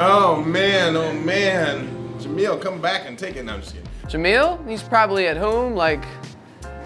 Oh man, oh man. Jamil, come back and take it. No, I'm just kidding. Jamil, he's probably at home, like,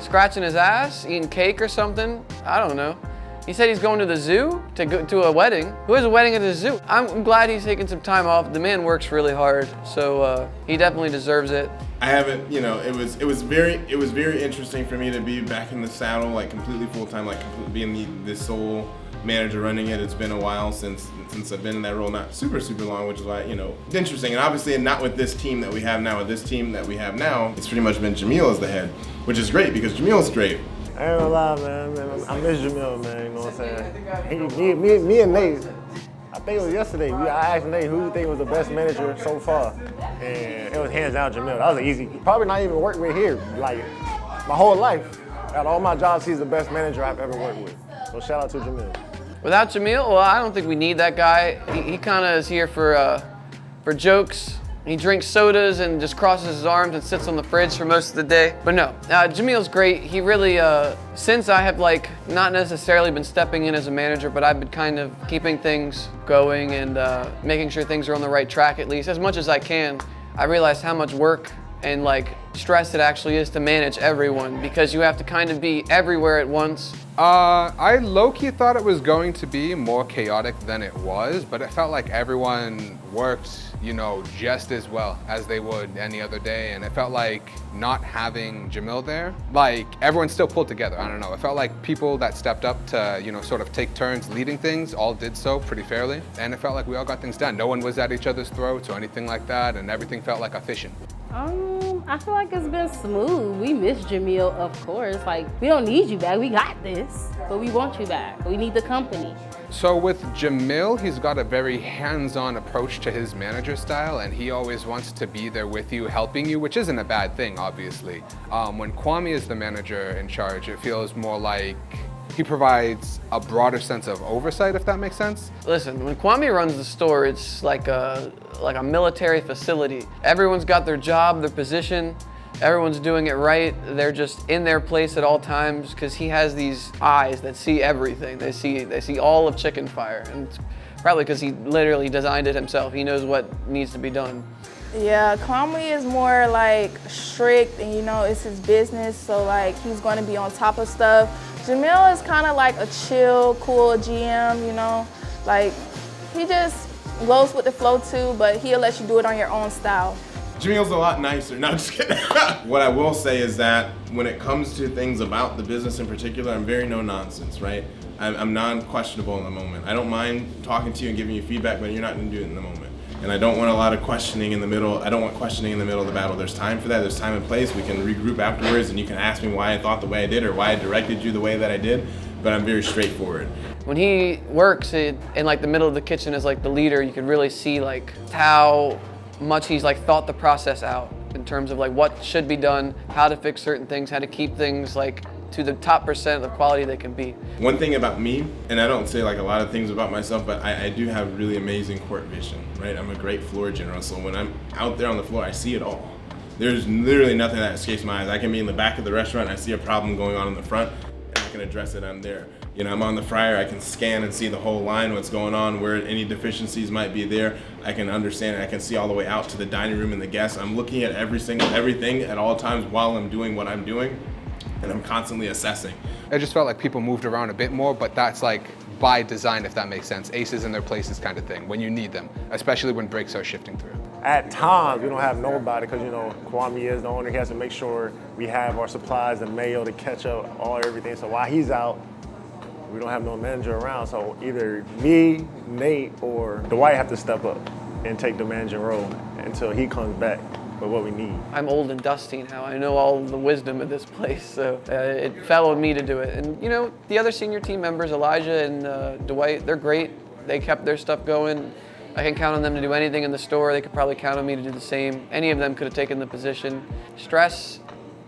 scratching his ass, eating cake or something. I don't know. He said he's going to the zoo to go to a wedding. Who has a wedding at the zoo? I'm glad he's taking some time off. The man works really hard, so he definitely deserves it. I haven't, you know, it was very interesting for me to be back in the saddle, like completely full time, like being the sole manager running it. It's been a while since I've been in that role, not super long, which is why, you know, it's interesting. And obviously, not with this team that we have now. With this team that we have now, it's pretty much been Jamil as the head, which is great because Jamil's great. I ain't gonna lie, man. I miss Jamil, man. You know what I'm saying? Me and Nate, I think it was yesterday. I asked Nate who do you think was the best manager so far, and it was hands down Jamil. That was easy. Probably not even worked with here. Like my whole life, out of all my jobs, he's the best manager I've ever worked with. So shout out to Jamil. Without Jamil, well, I don't think we need that guy. He kind of is here for jokes. He drinks sodas and just crosses his arms and sits on the fridge for most of the day. But no, Jamil's great. He really, since I have like not necessarily been stepping in as a manager, but I've been kind of keeping things going and making sure things are on the right track at least, as much as I can. I realized how much work and like stress it actually is to manage everyone because you have to kind of be everywhere at once. I low-key thought it was going to be more chaotic than it was, but it felt like everyone worked, you know, just as well as they would any other day. And it felt like not having Jamil there, like everyone still pulled together. I don't know. It felt like people that stepped up to, you know, sort of take turns leading things all did so pretty fairly. And it felt like we all got things done. No one was at each other's throats or anything like that. And everything felt like efficient. I feel like it's been smooth. We miss Jamil, of course. Like, we don't need you back. We got this, but we want you back. We need the company. So with Jamil, he's got a very hands-on approach to his manager style, and he always wants to be there with you, helping you, which isn't a bad thing, obviously. When Kwame is the manager in charge, it feels more like he provides a broader sense of oversight, if that makes sense. Listen, when Kwame runs the store, it's like a military facility. Everyone's got their job, their position. Everyone's doing it right. They're just in their place at all times because he has these eyes that see everything. They see all of Chicken Fire, and it's probably because he literally designed it himself. He knows what needs to be done. Yeah, Kwame is more like strict, and you know, it's his business, so like he's going to be on top of stuff. Jamil is kind of like a chill, cool GM, you know, like he just goes with the flow too, but he'll let you do it on your own style. Jamil's a lot nicer. No, just kidding. What I will say is that when it comes to things about the business in particular, I'm very no nonsense, right? I'm non-questionable in the moment. I don't mind talking to you and giving you feedback, but you're not going to do it in the moment. And I don't want a lot of questioning in the middle. I don't want questioning in the middle of the battle. There's time for that. There's time and place. We can regroup afterwards, and you can ask me why I thought the way I did or why I directed you the way that I did. But I'm very straightforward. When he works in like the middle of the kitchen as like the leader, you can really see like how much he's like thought the process out in terms of like what should be done, how to fix certain things, how to keep things like to the top percent of the quality they can be. One thing about me, and I don't say like a lot of things about myself, but I do have really amazing court vision, right? I'm a great floor general, so when I'm out there on the floor, I see it all. There's literally nothing that escapes my eyes. I can be in the back of the restaurant, I see a problem going on in the front, and I can address it, I'm there. You know, I'm on the fryer, I can scan and see the whole line, what's going on, where any deficiencies might be there. I can understand it, I can see all the way out to the dining room and the guests. I'm looking at everything at all times while I'm doing what I'm doing, and I'm constantly assessing. It just felt like people moved around a bit more, but that's like by design, if that makes sense. Aces in their places kind of thing, when you need them, especially when breaks are shifting through. At times, we don't have nobody because, you know, Kwame is the owner. He has to make sure we have our supplies and mayo to catch up everything. So while he's out, we don't have no manager around. So either me, Nate, or Dwight have to step up and take the managing role until he comes back with what we need. I'm old and dusty now. I know all the wisdom of this place, so it fell on me to do it. And you know, the other senior team members, Elijah and Dwight, they're great. They kept their stuff going. I can count on them to do anything in the store. They could probably count on me to do the same. Any of them could have taken the position. Stress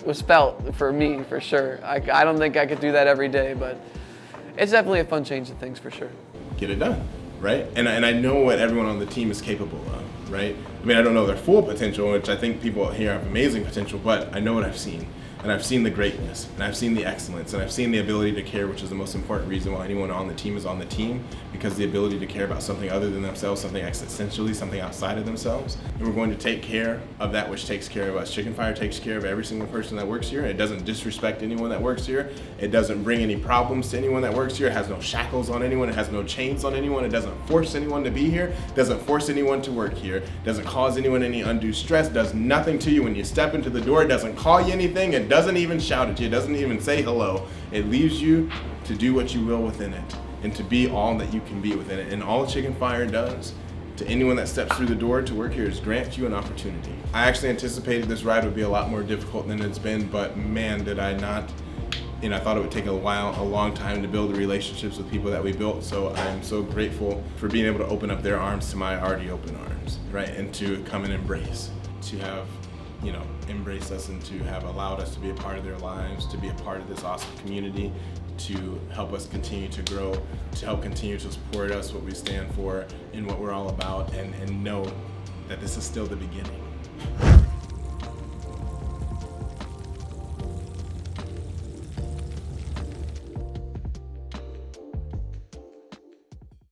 was felt for me, for sure. I don't think I could do that every day, but it's definitely a fun change of things for sure. Get it done, right? And I know what everyone on the team is capable of, right? I mean, I don't know their full potential, which I think people here have amazing potential, but I know what I've seen. and I've seen the greatness, and I've seen the excellence, and I've seen the ability to care, which is the most important reason why anyone on the team is on the team, because the ability to care about something other than themselves, something existentially, something outside of themselves. And we're going to take care of that which takes care of us. Chicken Fire takes care of every single person that works here. It doesn't disrespect anyone that works here. It doesn't bring any problems to anyone that works here. It has no shackles on anyone. It has no chains on anyone. It doesn't force anyone to be here. It doesn't force anyone to work here. It doesn't cause anyone any undue stress. It does nothing to you when you step into the door. It doesn't call you anything. It doesn't even shout at you. It doesn't even say hello. It leaves you to do what you will within it and to be all that you can be within it. And all Chicken Fire does to anyone that steps through the door to work here is grant you an opportunity. I actually anticipated this ride would be a lot more difficult than it's been, but man, did I not. I thought it would take a long time to build the relationships with people that we built. So I'm so grateful for being able to open up their arms to my already open arms, right? And to come and embrace, to have, embraced us and to have allowed us to be a part of their lives, to be a part of this awesome community, to help us continue to grow, to help continue to support us, what we stand for and what we're all about, and know that this is still the beginning.